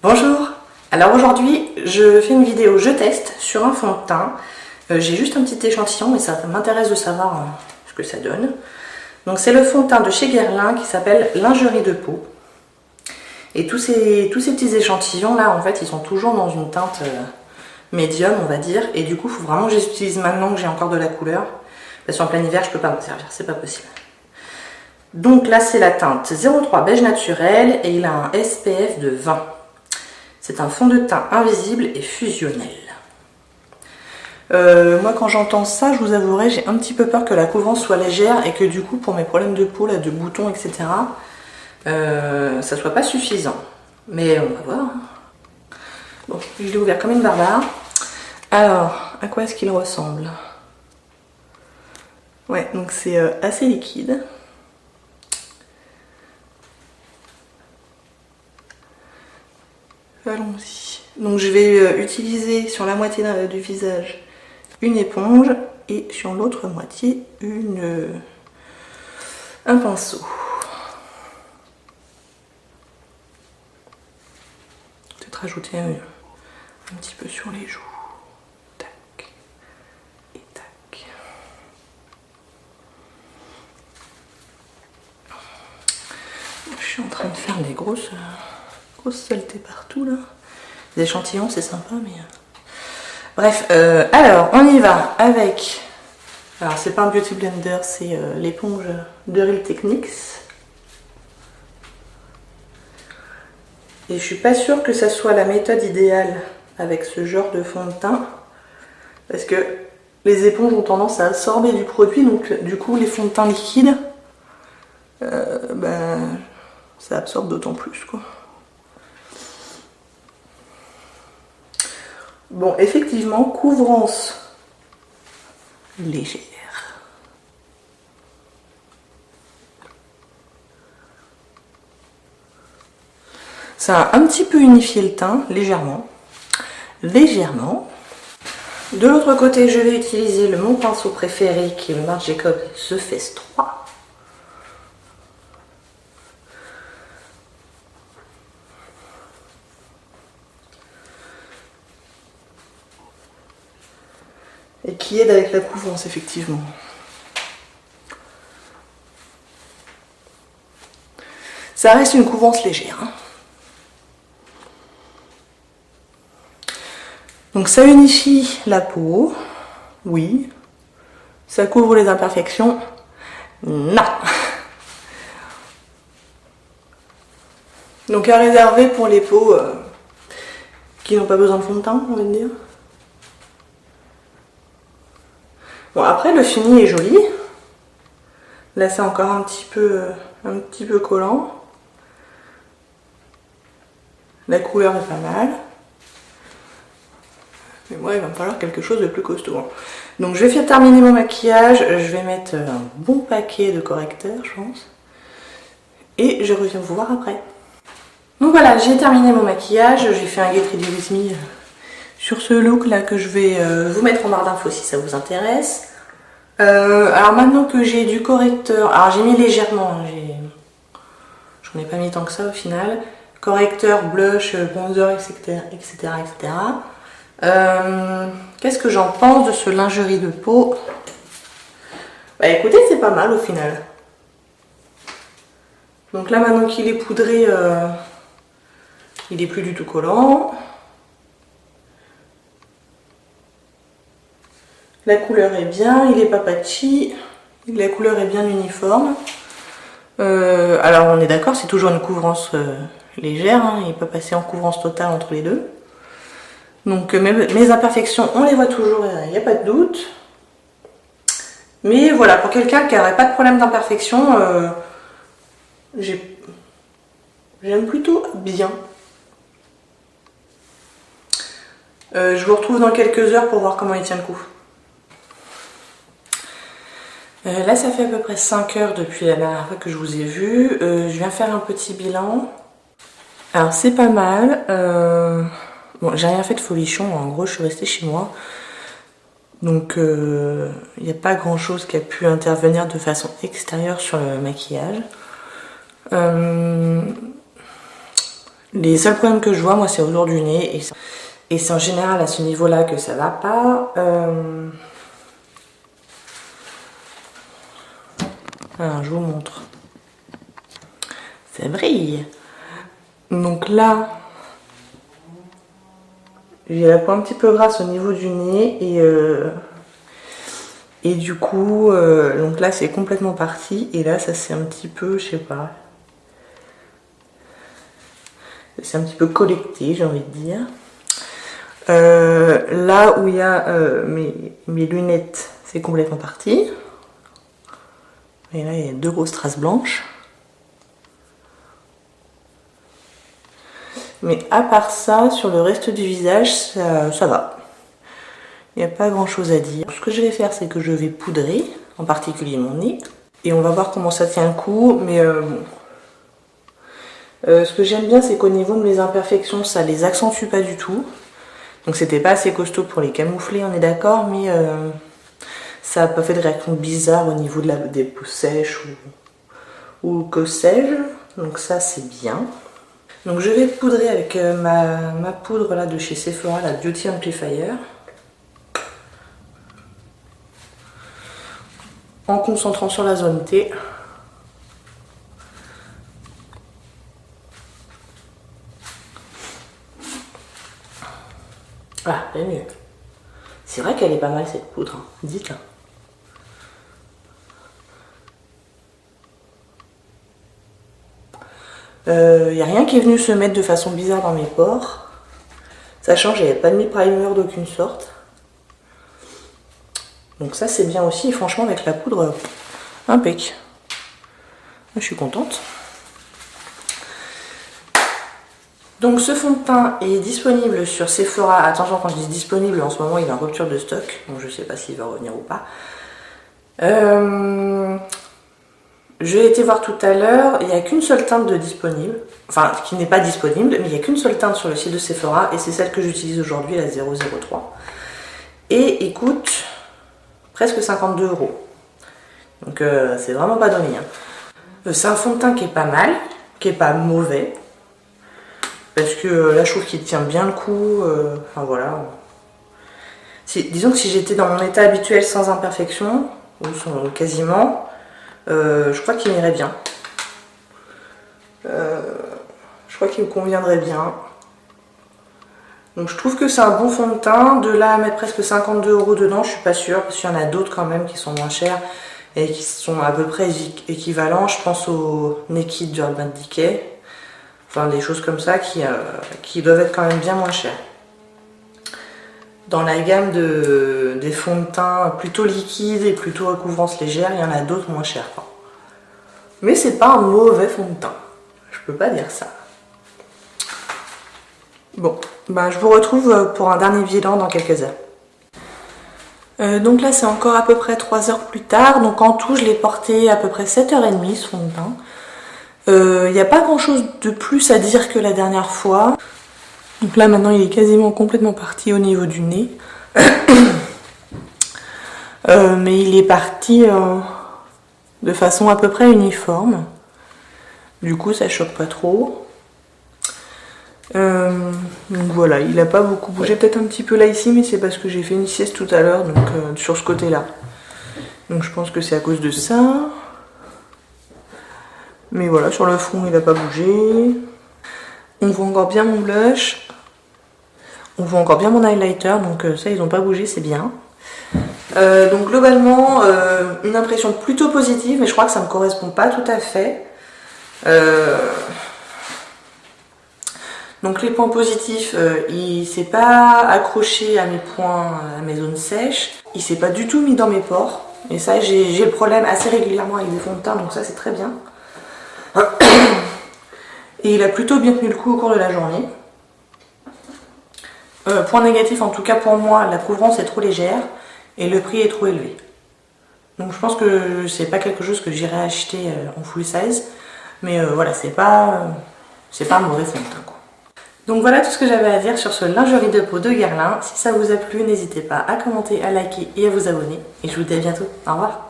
Bonjour. Alors aujourd'hui je fais une vidéo je teste sur un fond de teint. J'ai juste un petit échantillon mais ça m'intéresse de savoir ce que ça donne. Donc c'est le fond de teint de chez Guerlain qui s'appelle Lingerie de peau. Et tous ces petits échantillons là en fait ils sont toujours dans une teinte médium on va dire. Et du coup il faut vraiment que je les utilise maintenant que j'ai encore de la couleur. Parce qu'en plein hiver je peux pas m'en servir, c'est pas possible. Donc là c'est la teinte 03 beige naturel et il a un SPF de 20. C'est un fond de teint invisible et fusionnel. Moi quand j'entends ça, je vous avouerai, j'ai un petit peu peur que la couvrance soit légère et que du coup pour mes problèmes de peau, là, de boutons, etc., ça soit pas suffisant. Mais on va voir. Bon, je l'ai ouvert comme une barbare. Alors, à quoi est-ce qu'il ressemble? Ouais, donc c'est assez liquide. Allons-y. Donc je vais utiliser sur la moitié du visage une éponge et sur l'autre moitié un pinceau. Peut-être rajouter un petit peu sur les joues. Tac et tac. Je suis en train de faire des grosses saletés partout là. Les échantillons c'est sympa mais... Bref, alors on y va avec... Alors c'est pas un beauty blender, c'est l'éponge de Real Techniques. Et je suis pas sûre que ça soit la méthode idéale avec ce genre de fond de teint. Parce que les éponges ont tendance à absorber du produit, donc du coup les fonds de teint liquides, ça absorbe d'autant plus quoi. Bon, effectivement, couvrance légère. Ça a un petit peu unifié le teint, légèrement. Légèrement. De l'autre côté, je vais utiliser mon pinceau préféré qui est le Marc Jacobs The Fest 3. Et qui aide avec la couvrance effectivement. Ça reste une couvrance légère. Hein. Donc ça unifie la peau, oui. Ça couvre les imperfections, non. Donc à réserver pour les peaux qui n'ont pas besoin de fond de teint, on va dire. Bon, après le fini est joli. Là c'est encore un petit peu collant. La couleur est pas mal. Mais moi il va me falloir quelque chose de plus costaud. Donc je vais terminer mon maquillage. Je vais mettre un bon paquet de correcteurs je pense. Et je reviens vous voir après. Donc voilà, j'ai terminé mon maquillage. J'ai fait un Get Ready With Me sur ce look là que je vais vous mettre en barre d'infos si ça vous intéresse. Alors maintenant que j'ai du correcteur, alors j'ai mis légèrement, j'en ai pas mis tant que ça au final, correcteur, blush, bronzer, etc. Qu'est-ce que j'en pense de ce lingerie de peau? Bah écoutez, c'est pas mal au final. Donc là maintenant qu'il est poudré, il est plus du tout collant. La couleur est bien, il est pas patchy, la couleur est bien uniforme. Alors on est d'accord, c'est toujours une couvrance légère, hein, il peut passer en couvrance totale entre les deux. Donc mes imperfections, on les voit toujours, il n'y a pas de doute. Mais voilà, pour quelqu'un qui n'aurait pas de problème d'imperfection, j'aime plutôt bien. Je vous retrouve dans quelques heures pour voir comment il tient le coup. Là ça fait à peu près 5 heures depuis la dernière fois que je vous ai vu. Je viens faire un petit bilan. Alors c'est pas mal. Bon, j'ai rien fait de folichon, en gros je suis restée chez moi. Donc il n'y a pas grand chose qui a pu intervenir de façon extérieure sur le maquillage. Les seuls problèmes que je vois, moi, c'est autour du nez. Et c'est en général à ce niveau-là que ça va pas. Alors, je vous montre. Ça brille. Donc là, j'ai la peau un petit peu grasse au niveau du nez. Et du coup, donc là, c'est complètement parti. Et là, ça c'est un petit peu, je sais pas. C'est un petit peu collecté, j'ai envie de dire. Là où il y a mes lunettes, c'est complètement parti. Et là, il y a 2 grosses traces blanches. Mais à part ça, sur le reste du visage, ça va. Il n'y a pas grand chose à dire. Ce que je vais faire, c'est que je vais poudrer, en particulier mon nez. Et on va voir comment ça tient le coup. Mais bon. Ce que j'aime bien, c'est qu'au niveau de mes imperfections, ça les accentue pas du tout. Donc c'était pas assez costaud pour les camoufler, on est d'accord, mais ça n'a pas fait de réaction bizarre au niveau des peaux sèches ou que sais-je. Donc ça c'est bien. Donc je vais poudrer avec ma poudre là de chez Sephora, la Beauty Amplifier. En concentrant sur la zone T. Ah, c'est mieux. C'est vrai qu'elle est pas mal cette poudre, hein. Dites-le. Il n'y a rien qui est venu se mettre de façon bizarre dans mes pores. Sachant que j'avais pas mis primer d'aucune sorte. Donc ça c'est bien aussi. Et franchement avec la poudre, impec. Je suis contente. Donc ce fond de teint est disponible sur Sephora. Attention, quand je dis disponible, en ce moment il est en rupture de stock. Donc je sais pas s'il va revenir ou pas. J'ai été voir tout à l'heure, il n'y a qu'une seule teinte de disponible. Enfin, qui n'est pas disponible, mais il n'y a qu'une seule teinte sur le site de Sephora. Et c'est celle que j'utilise aujourd'hui, la 003. Et il coûte presque 52 €. Donc c'est vraiment pas donné. Hein. C'est un fond de teint qui est pas mal, qui est pas mauvais. Parce que là je trouve qu'il tient bien le coup, enfin voilà. Disons que si j'étais dans mon état habituel sans imperfection, ou quasiment, je crois qu'il m'irait bien. Je crois qu'il me conviendrait bien. Donc je trouve que c'est un bon fond de teint. De là à mettre presque 52 € dedans, je suis pas sûre, parce qu'il y en a d'autres quand même qui sont moins chers et qui sont à peu près équivalents. Je pense au Naked d'Urban Decay. Enfin, des choses comme ça qui doivent être quand même bien moins chères. Dans la gamme des fonds de teint plutôt liquides et plutôt recouvrance légère, il y en a d'autres moins chers, quoi. Mais c'est pas un mauvais fond de teint. Je peux pas dire ça. Bon, bah, je vous retrouve pour un dernier bilan dans quelques heures. Donc là, c'est encore à peu près 3 heures plus tard. Donc en tout, je l'ai porté à peu près 7h30 ce fond de teint. Il n'y a pas grand chose de plus à dire que la dernière fois. Donc là maintenant il est quasiment complètement parti au niveau du nez. Mais il est parti de façon à peu près uniforme. Du coup ça choque pas trop. Donc voilà, il n'a pas beaucoup bougé. Peut-être un petit peu là ici, mais c'est parce que j'ai fait une sieste tout à l'heure, donc sur ce côté là. Donc je pense que c'est à cause de ça. Mais voilà, sur le front, il n'a pas bougé. On voit encore bien mon blush. On voit encore bien mon highlighter. Donc ça, ils n'ont pas bougé, c'est bien. Donc globalement, une impression plutôt positive. Mais je crois que ça ne me correspond pas tout à fait. Donc les points positifs, il ne s'est pas accroché à mes points, à mes zones sèches. Il ne s'est pas du tout mis dans mes pores. Et ça, j'ai le problème assez régulièrement avec des fonds de teint. Donc ça, c'est très bien. Et il a plutôt bien tenu le coup au cours de la journée. Point négatif en tout cas pour moi, la couvrance est trop légère et le prix est trop élevé. Donc je pense que c'est pas quelque chose que j'irai acheter en full size. Mais voilà, c'est pas un mauvais fond de teint, quoi. Donc voilà tout ce que j'avais à dire sur ce lingerie de peau de Guerlain. Si ça vous a plu, n'hésitez pas à commenter, à liker et à vous abonner. Et je vous dis à bientôt. Au revoir.